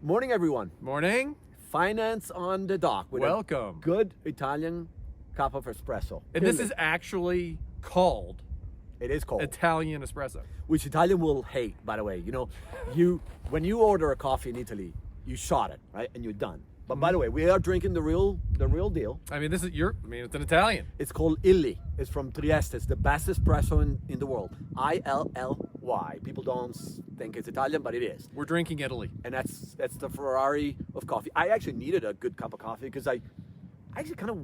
Morning, everyone. Morning. Finance on the dock with Welcome. a good Italian cup of espresso. And this Really. is actually called It is cold, Italian espresso. which Italian will hate, by the way. You know, when you order a coffee in Italy, you shot it, right, and you're done. But by the way, we are drinking the real deal. I mean, it's an Italian. It's called Illy. It's from Trieste. It's the best espresso in the world. ILLY. People don't think it's Italian, but it is. We're drinking Italy. And that's the Ferrari of coffee. I actually needed a good cup of coffee because I actually kind of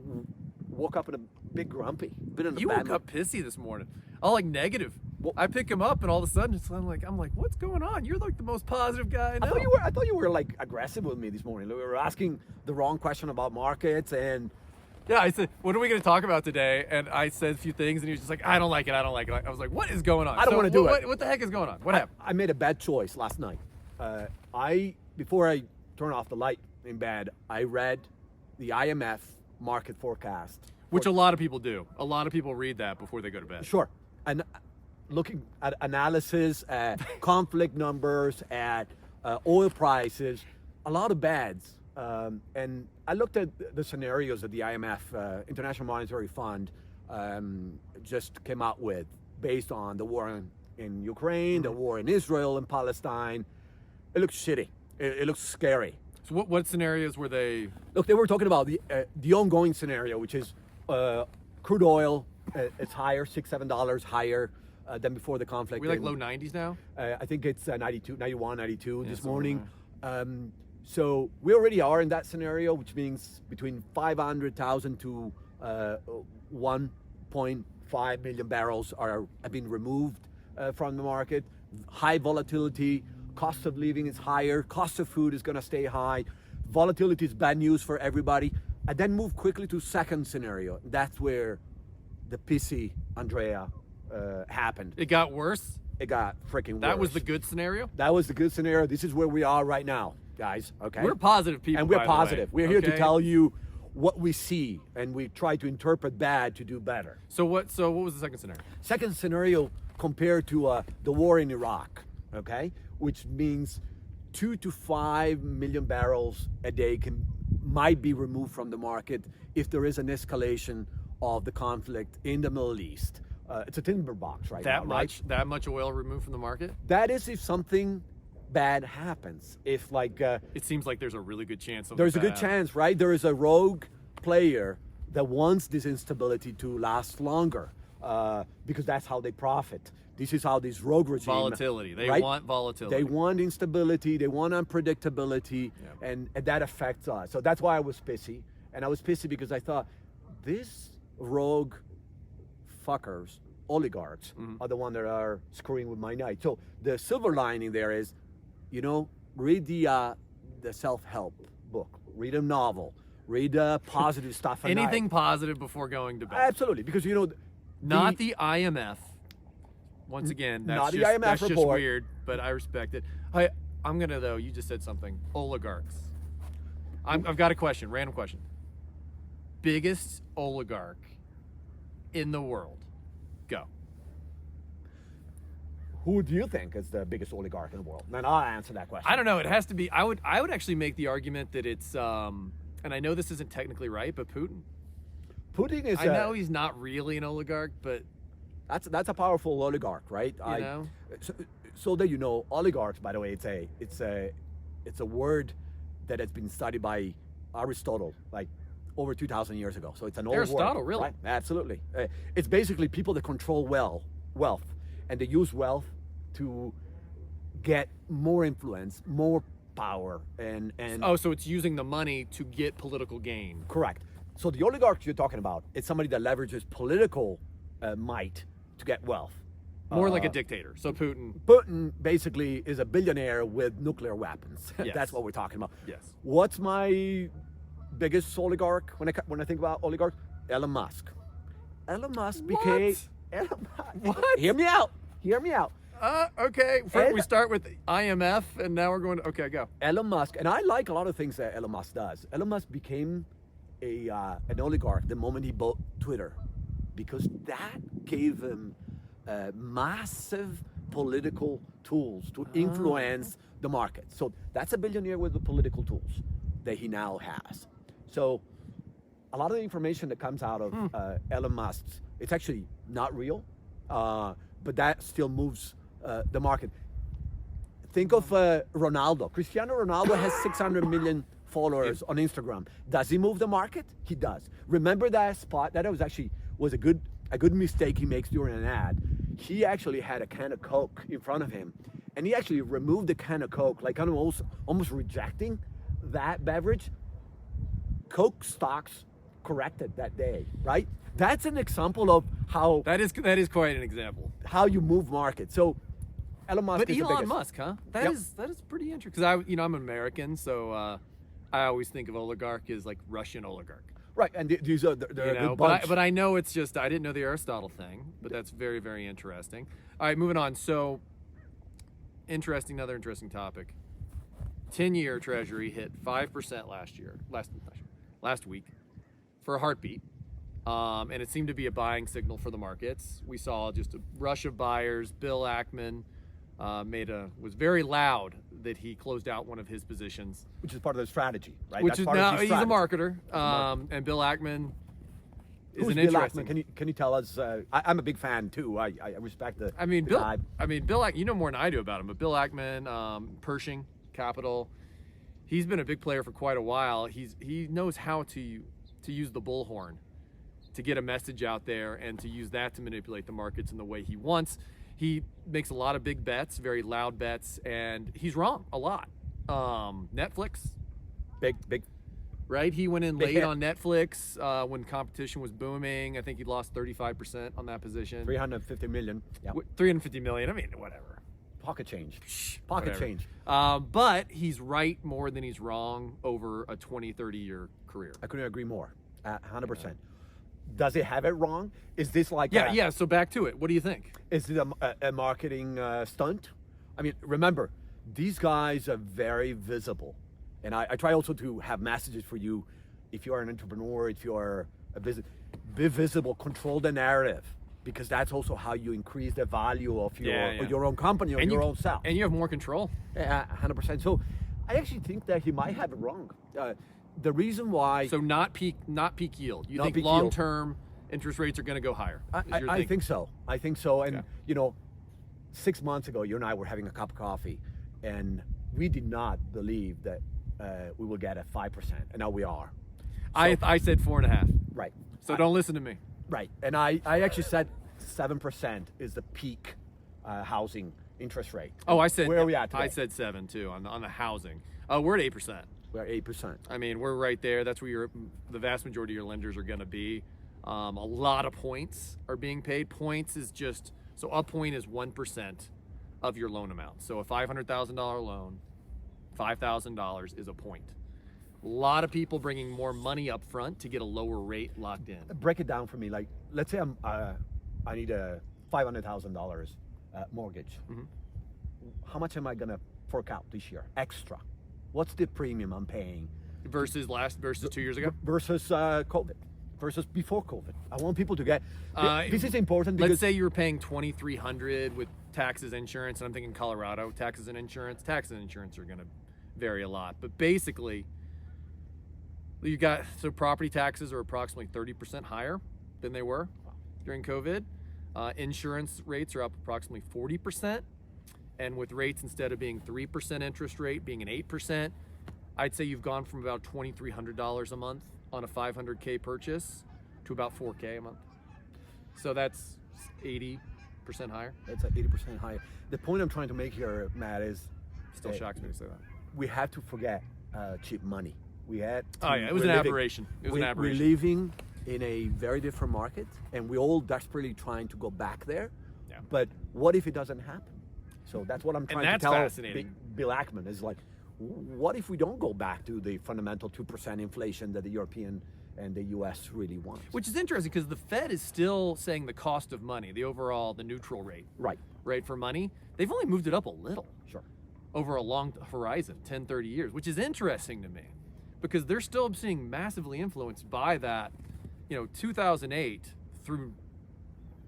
woke up in a bit grumpy. Been in a You bad woke mood. up pissy this morning. All like negative. Well- I pick him up and all of a sudden I'm like, what's going on? You're like the most positive guy I know. I thought you were like aggressive with me this morning. We were asking the wrong question about markets and Yeah, I said, what are we going to talk about today? And I said a few things and he was just like, I don't like it. I was like, what is going on? I don't wanna do it. What the heck is going on? What happened? I made a bad choice last night. Before I turned off the light in bed, I read the IMF market forecast. Which a lot of people do. A lot of people read that before they go to bed. Sure. And looking at analysis, at conflict numbers, at oil prices, a lot of bads. And I looked at the scenarios that the IMF, International Monetary Fund, just came out with based on the war in Ukraine, the war in Israel and Palestine. It looks shitty. It looks scary. So what scenarios were they? Look, they were talking about the ongoing scenario, which is crude oil. It's higher, $6-7 higher than before the conflict. We like in- low 90s now? I think it's 92, 91, 92 Yeah, this somewhere morning. So we already are in that scenario, which means between 500,000 to 1.5 million barrels have been removed from the market. High volatility, cost of living is higher, cost of food is going to stay high. Volatility is bad news for everybody. I then move quickly to second scenario. That's where the pissy Andrea happened. It got worse? It got freaking worse. That was the good scenario? That was the good scenario. This is where we are right now, guys. Okay. We're positive people. and we're by the way, positive. We're here to okay? tell you what we see, and we try to interpret bad to do better. So what was the second scenario? Second scenario compared to the war in Iraq, okay, which means 2 to 5 million barrels a day might be removed from the market if there is an escalation of the conflict in the Middle East. It's a timber box right now, right? That much oil removed from the market? That is if something bad happens. If like It seems like there's a really good chance of there's a good chance, right? There is a rogue player that wants this instability to last longer because that's how they profit. This is how this rogue regime Volatility. They right? want volatility. They want instability. They want unpredictability, Yeah. and that affects us. So that's why I was pissy, and I was pissy because I thought these rogue fuckers, oligarchs, are the one that are screwing with my night. So the silver lining there is, read the self-help book, read a novel, read positive stuff. at Anything night. positive before going to bed. Absolutely, because Not the IMF. Once again, not the that's IMF just report. weird, but I respect it. I'm gonna though. You just said something. Oligarchs. I've got a question. Random question. Biggest oligarch in the world. Go. Who do you think is the biggest oligarch in the world? Then I'll answer that question. I don't know. It has to be. I would actually make the argument that it's. And I know this isn't technically right, but Putin. Putin is. I know he's not really an oligarch, but That's a powerful oligarch, right? you know. So that you know, oligarchs, by the way, it's a word that has been studied by Aristotle, like over 2,000 years ago. So it's an old Aristotle, word, really? right? Absolutely. It's basically people that control wealth, and they use wealth to get more influence, more power, and Oh, so it's using the money to get political gain. correct. So the oligarch you're talking about is somebody that leverages political might to get wealth. More like a dictator. So Putin. Putin basically is a billionaire with nuclear weapons. Yes. That's what we're talking about. Yes. What's my biggest oligarch when I think about oligarchs? Elon Musk. Elon Musk became. Elon Musk. What? Hear me out. Hear me out. Okay. First, we And- start with IMF, and now we're going to. Okay, go. Elon Musk, and I like a lot of things that Elon Musk does. Elon Musk became an oligarch the moment he bought Twitter, because that gave him massive political tools to influence the market. So that's a billionaire with the political tools that he now has. So a lot of the information that comes out of Elon Musk's, it's actually not real, but that still moves the market. Think of Ronaldo. Cristiano Ronaldo has 600 million followers on Instagram. Does he move the market? He does. Remember that spot? That was a good mistake he makes during an ad. He actually had a can of Coke in front of him, and he actually removed the can of Coke, like kind of almost rejecting that beverage. Coke stocks corrected that day, right? That's an example of how That is quite an example. how you move markets. So Elon Musk But is the Elon biggest. Musk, huh? That Yep. is pretty interesting. Because I'm an American, so I always think of oligarch as like Russian oligarch. Right, and these are they're You a know, good bunch. but I know it's just I didn't know the Aristotle thing, but that's very, very interesting. All right, moving on. So another interesting topic. 10-year Treasury hit 5% last week for a heartbeat. And it seemed to be a buying signal for the markets. We saw just a rush of buyers. Bill Ackman was very loud that he closed out one of his positions, which is part of the strategy, right? which That's is part of now his he's a strategy. marketer. And Bill Ackman is Who's an Bill interesting. Ackman? Can you tell us? I'm a big fan too. I respect the. I mean, the Bill. guy. You know more than I do about him, but Bill Ackman, Pershing Capital, he's been a big player for quite a while. He knows how to use the bullhorn to get a message out there and to use that to manipulate the markets in the way he wants. He makes a lot of big bets, very loud bets, and he's wrong a lot. Netflix, Big. right? He went in Big late hit. on Netflix when competition was booming. I think he lost 35% on that position. 350 million. Yeah. 350 million. I mean, whatever. Pocket change. Pocket Whatever. change. But he's right more than he's wrong over a 20, 30-year career. I couldn't agree more. 100%. Does it have it wrong? Is this like Yeah. So back to it. What do you think? Is it a marketing stunt? I mean, remember, these guys are very visible. And I try also to have messages for you. If you are an entrepreneur, if you are a business, be visible, control the narrative, because that's also how you increase the value of your own company or your own self. And you have more control. 100%. So I actually think that he might have it wrong. The reason why... So not peak yield. You Not think peak yield. long-term interest rates are going to go higher? I think so. I think so. And, 6 months ago, you and I were having a cup of coffee, and we did not believe that we will get a 5%. And now we are. I said 4.5. Right. So don't listen to me. Right. And I actually said 7% is the peak housing interest rate. Oh, I said... Where are we at today? I said 7, too, on the housing. We're at 8%. We're at 8%. I mean, we're right there. That's where the vast majority of your lenders are going to be. A lot of points are being paid. Points is just... So a point is 1% of your loan amount. So a $500,000 loan, $5,000 is a point. A lot of people bringing more money up front to get a lower rate locked in. Break it down for me. Like, let's say I need a $500,000 mortgage. Mm-hmm. How much am I going to fork out this year? Extra. What's the premium I'm paying? Versus 2 years ago? Versus COVID. Versus before COVID. I want people to get... this is important because... Let's say you were paying $2,300 with taxes, insurance, and I'm thinking Colorado, taxes and insurance. Taxes and insurance are going to vary a lot. But basically, so property taxes are approximately 30% higher than they were during COVID. Insurance rates are up approximately 40%. And with rates, instead of being 3% interest rate, being an 8%, I'd say you've gone from about $2,300 a month on a $500K purchase to about $4K a month. So that's 80% higher. It's at 80% higher. The point I'm trying to make here, Matt, is... Still shocks me to say that. We have to forget cheap money. It was an aberration. We're living in a very different market, and we're all desperately trying to go back there. Yeah. But what if it doesn't happen? So that's what I'm trying to that's tell fascinating. Bill Ackman is like, what if we don't go back to the fundamental 2% inflation that the European and the U.S. really want? Which is interesting because the Fed is still saying the cost of money, the neutral rate, Right. rate for money, they've only moved it up a little Sure. over a long horizon, 10, 30 years, which is interesting to me because they're still being massively influenced by that, 2008 through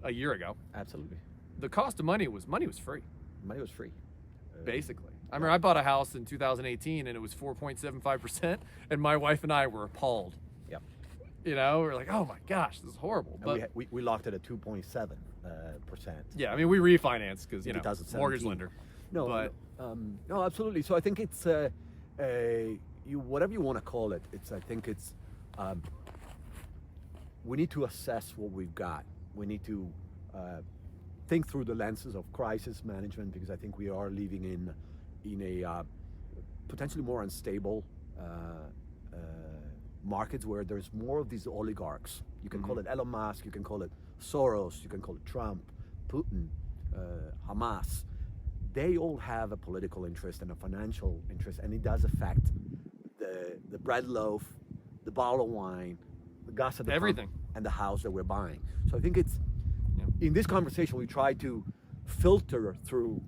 a year ago. Absolutely. The cost of money was free. money was free. Basically. I remember I bought a house in 2018 and it was 4.75%, and my wife and I were appalled. Yep. You know, we're like, oh my gosh, this is horrible. And But we locked it at 2.7%. yeah, I mean, we refinanced because, In you know, 2017. mortgage lender. No, But no, absolutely. So I think it's whatever you want to call it. I think it's we need to assess what we've got. We need to think through the lenses of crisis management, because I think we are living in a potentially more unstable markets where there's more of these oligarchs. You can call it Elon Musk, you can call it Soros, you can call it Trump, Putin, Hamas. They all have a political interest and a financial interest, and it does affect the bread loaf, the bottle of wine, the gas at the Everything. pump, and the house that we're buying. So I think it's in this conversation we try to filter through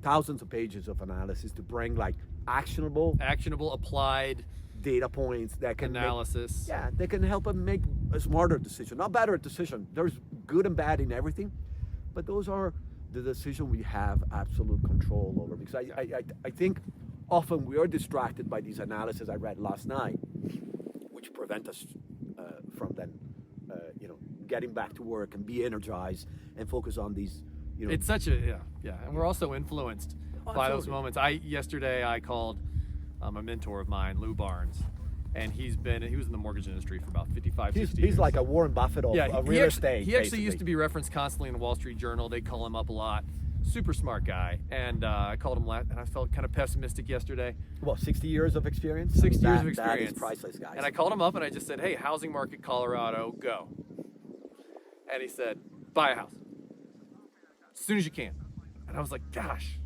thousands of pages of analysis to bring like actionable applied data points that can analysis. they can help them make a smarter decision, not better decision. There's good and bad in everything, but those are the decision we have absolute control over. Because I think often we are distracted by these analyses I read last night, which prevent us from then, getting back to work and be energized and focus on these. It's such a and we're also influenced by those absolutely. moments. Yesterday I called a mentor of mine, Lou Barnes, and he was in the mortgage industry for about 55, 60 years. He's like a Warren Buffett of real estate. He actually used to be referenced constantly in the Wall Street Journal. They call him up a lot. Super smart guy. And I called him and I felt kind of pessimistic yesterday. Well, 60 years of experience. 60 years of That experience. is priceless, guys. And I called him up and I just said, hey, housing market Colorado, go. And he said, buy a house as soon as you can. And I was like, gosh,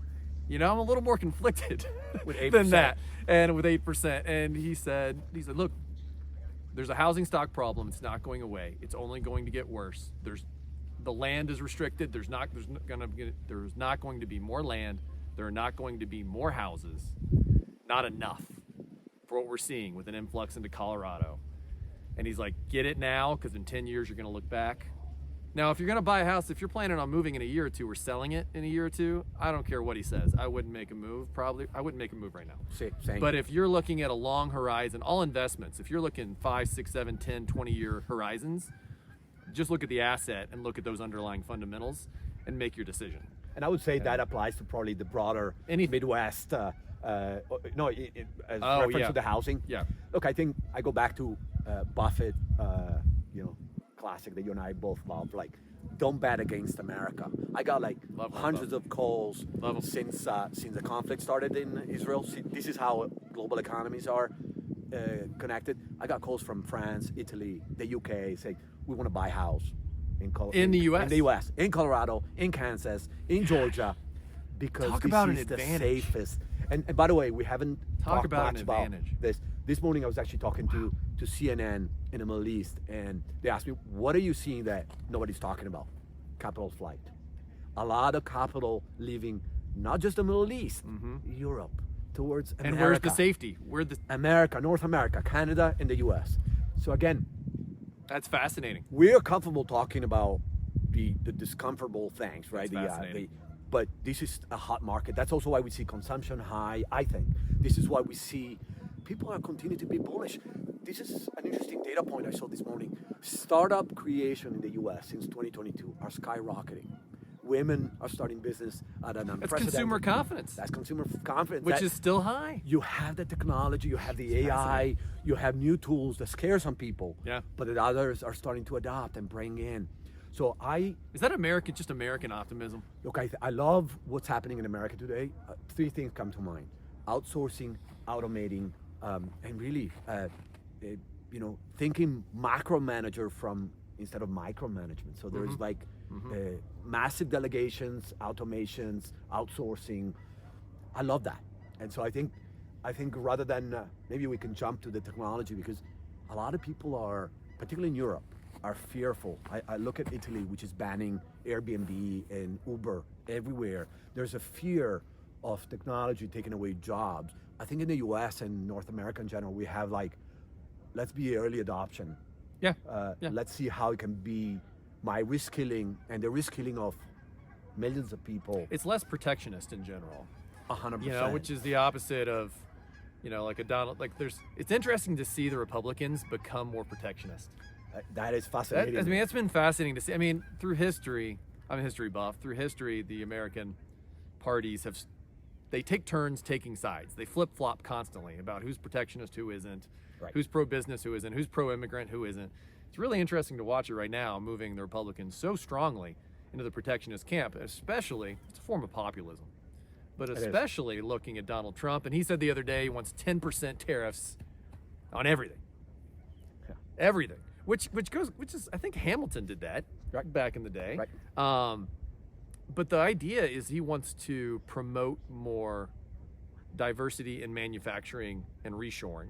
I'm a little more conflicted With 8%. than that. And with 8%. And he said, look, there's a housing stock problem. It's not going away. It's only going to get worse. The land is restricted. There's not going to be more land. There are not going to be more houses. Not enough for what we're seeing with an influx into Colorado. And he's like, get it now, because in 10 years you're going to look back. Now, if you're going to buy a house, if you're planning on moving in a year or two or selling it in a year or two, I don't care what he says. I wouldn't make a move. Probably, I wouldn't make a move right now. Same. But if you're looking at a long horizon, all investments, if you're looking 5, 6, 7, 10, 20-year horizons, just look at the asset and look at those underlying fundamentals and make your decision. And I would say that applies to probably the broader Midwest. As reference to the housing. Yeah. Look, I think I go back to Buffett, classic that you and I both love. Like, don't bet against America. I got like hundreds of calls since the conflict started in Israel. See, this is how global economies are connected. I got calls from France, Italy, the UK, saying we want to buy a house in the U.S. In the U.S., in Colorado, in Kansas, in Georgia, because Talk this about is an the advantage. safest. And by the way, we haven't talked about much an about advantage. this. This morning I was actually talking to CNN in the Middle East, and they asked me, what are you seeing that nobody's talking about? Capital flight. A lot of capital leaving, not just the Middle East, Europe, towards America. And where's the safety? America, North America, Canada, and the U.S. So again, that's fascinating. we're comfortable talking about the discomfortable things, right? That's fascinating. But this is a hot market. That's also why we see consumption high, I think. This is why we see people are continuing to be bullish. This is an interesting data point I saw this morning. Startup creation in the U.S. since 2022 are skyrocketing. Women are starting business at an unprecedented. That's consumer confidence. That's consumer confidence. Which is still high. You have the technology, you have the AI, you have new tools that scare some people. Yeah. But that others are starting to adopt and bring in. So Is that American optimism? look, I love what's happening in America today. Three things come to mind: outsourcing, automating, and really, thinking macro manager instead of micromanagement. So there's massive delegations, automations, outsourcing. I love that, and so I think rather than maybe we can jump to the technology, because a lot of people are, particularly in Europe, are fearful. I look at Italy, which is banning Airbnb and Uber everywhere. There's a fear of technology taking away jobs. I think in the US and North America in general, we have let's be early adoption. Yeah. Let's see how it can be my reskilling and the reskilling of millions of people. It's less protectionist in general. 100%. You know, which is the opposite of, you know, like a Donald. Like it's interesting to see the Republicans become more protectionist. That is That, fascinating. I mean, it's been fascinating to see. I mean, through history, I'm a history buff. Through history, the American parties they take turns taking sides. They flip flop constantly about who's protectionist, who isn't, Right. who's pro business, who isn't, who's pro immigrant, who isn't. It's really interesting to watch it right now, moving the Republicans so strongly into the protectionist camp. Especially, it's a form of populism, but is. especially looking at Donald Trump. And he said the other day he wants 10% tariffs on everything. Yeah. Everything. Which is I think Hamilton did that Right. back in the day. Right. But the idea is he wants to promote more diversity in manufacturing and reshoring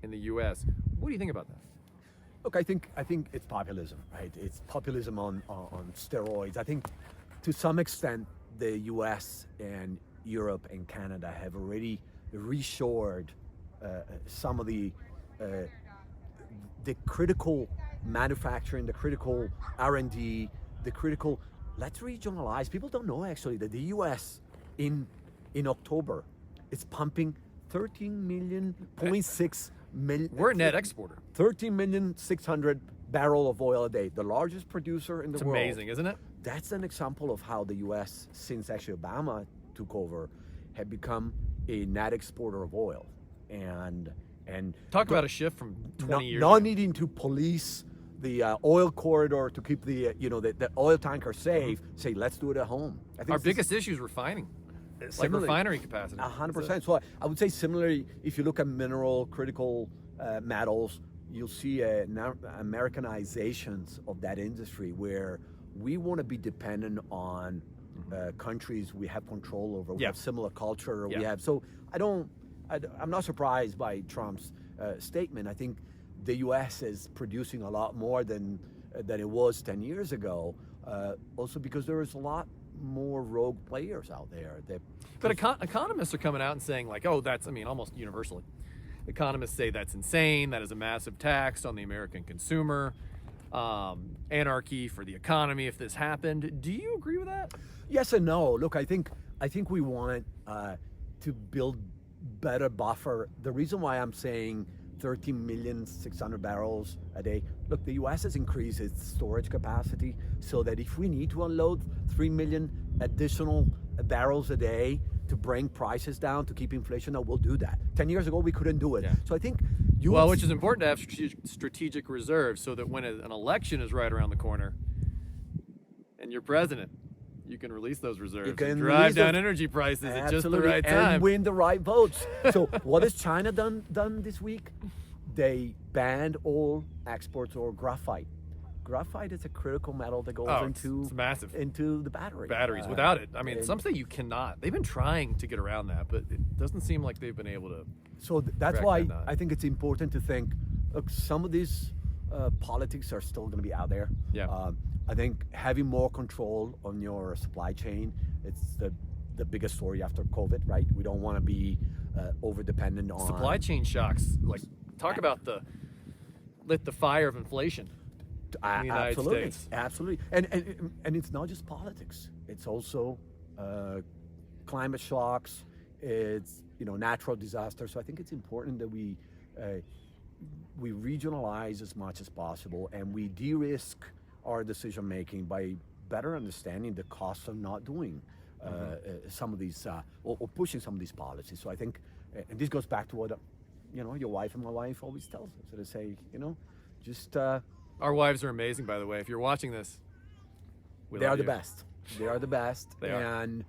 in the U.S. What do you think about that? Look, I think it's populism, right? It's populism on steroids. I think to some extent the U.S. and Europe and Canada have already reshored some of the critical manufacturing, the critical R&D, the critical. Let's regionalize. People don't know actually that the U.S. in October is pumping 13.6 million. We're a net exporter. 13,600,000 barrel of oil a day, the largest producer in the It's world. amazing, isn't it? That's an example of how the U.S., since actually Obama took over, had become a net exporter of oil, and Talk about a shift from 20 not, years not ago. needing to police the oil corridor to keep the the oil tanker safe. Say, let's do it at home. I think Our this biggest issue is refining, like similarly- refinery capacity. 100%. So I would say similarly, if you look at mineral critical metals, you'll see Americanizations of that industry where we want to be dependent on countries we have control over. We Yeah. have similar culture. We Yeah. have. So I'm not surprised by Trump's statement. I think the U.S. is producing a lot more than it was 10 years ago. Also because there is a lot more rogue players out there. But economists are coming out and saying like, oh, that's, I mean, almost universally. Economists say that's insane. That is a massive tax on the American consumer. Anarchy for the economy if this happened. Do you agree with that? Yes and no. Look, I think we want to build better buffer. The reason why I'm saying 13,600,000 barrels a day. Look, the U.S. has increased its storage capacity so that if we need to unload 3 million additional barrels a day to bring prices down, to keep inflation down, we'll do that. 10 years ago, we couldn't do it. Yeah. So I think which is important to have strategic reserves so that when an election is right around the corner and you're president, you can release those reserves You can and drive release down those- energy prices at just the Absolutely, right and time. win the right votes. So what has China done this week? They banned all exports of graphite. Graphite is a critical metal that goes it's massive. into the battery. Batteries. Without it, I mean, and- some say you cannot. They've been trying to get around that, but it doesn't seem like they've been able to. So that's Correct why or not. I think it's important to think. Look, some of these politics are still going to be out there. Yeah. I think having more control on your supply chain, it's the biggest story after COVID, right? We don't want to be over dependent on Supply chain shocks. Like, talk about lit the fire of inflation. in the United Absolutely, States. absolutely, and it's not just politics. It's also climate shocks. It's natural disasters. So I think it's important that we regionalize as much as possible, and we de-risk our decision making by better understanding the costs of not doing some of these or pushing some of these policies. So I think, and this goes back to what your wife and my wife always tells us. So they say, just. Our wives are amazing, by the way. If you're watching this, They are love the you. best. They are the best. They are. And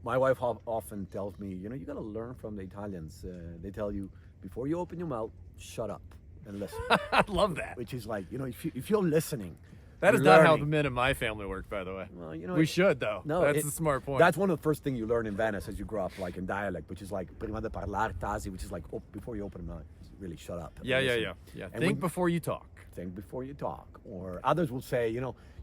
my wife often tells me, you got to learn from the Italians. They tell you before you open your mouth, shut up and listen. I love that. Which is like, if you're listening, That is you're not how the learning. men in my family work, by the way. Well, We should, though. No, That's the smart point. That's one of the first things you learn in Venice as you grow up, like in dialect, which is like prima di parlare tasi, which is like before you open your mouth, really shut up. and yeah. listen. And Think before you talk. think before you talk. Or others will say,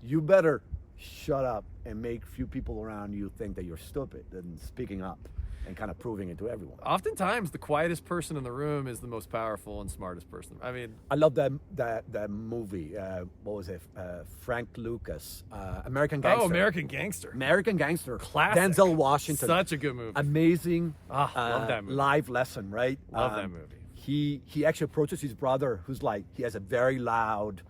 you better shut up and make few people around you think that you're stupid than speaking up. and kind of proving it to everyone. Oftentimes, the quietest person in the room is the most powerful and smartest person. I mean, I love that movie. What was it? Frank Lucas, American Gangster. oh, American Gangster. American Gangster. Classic. Denzel Washington. Such a good movie. Amazing. Love that movie. Live lesson, right? Love that movie. He actually approaches his brother, who's like, he has a very loud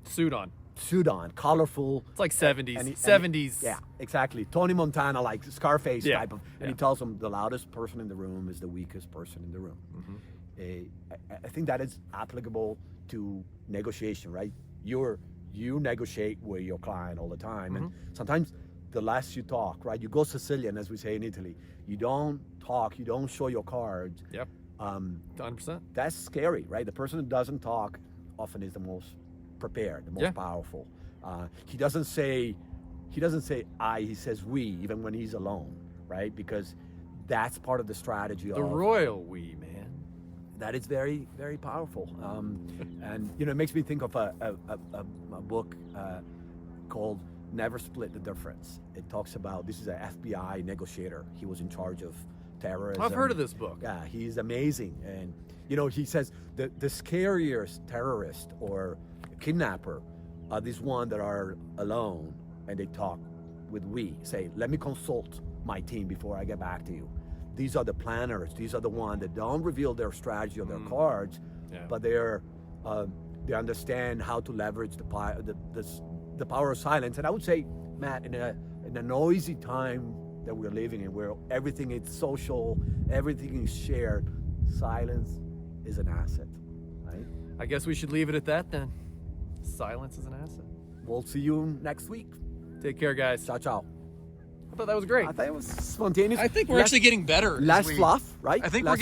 Suit on. suit on, colorful. It's like 70s. And he- 70s. Yeah, exactly. Tony Montana, like Scarface Yeah, type of. And he yeah. tells him the loudest person in the room is the weakest person in the room. I think that is applicable to negotiation, right? You negotiate with your client all the time, and sometimes the less you talk, right? You go Sicilian, as we say in Italy. You don't talk. You don't show your cards. Yep. 100%. That's scary, right? The person who doesn't talk often is the most prepared, the most Yeah. powerful. He doesn't say I, he says we, even when he's alone, right? Because that's part of the strategy The of royal we, man. that is very, very powerful. And it makes me think of a book called Never Split the Difference. It talks about, this is an FBI negotiator. He was in charge of terrorism. I've heard of this book. Yeah, he's amazing. And he says the scariest terrorist or kidnapper are these ones that are alone and they talk with we. Say, let me consult my team before I get back to you. These are the planners. These are the ones that don't reveal their strategy or their cards, Yeah. but they understand how to leverage the power of silence. And I would say, Matt, in a noisy time that we're living in, where everything is social, everything is shared, silence is an asset, right? I guess we should leave it at that then. Silence is an asset. We'll see you next week. Take care, guys. Ciao, ciao. I thought that was great. I thought it was spontaneous. I think we're Less- actually getting better. as less we- fluff, right? I think we're Less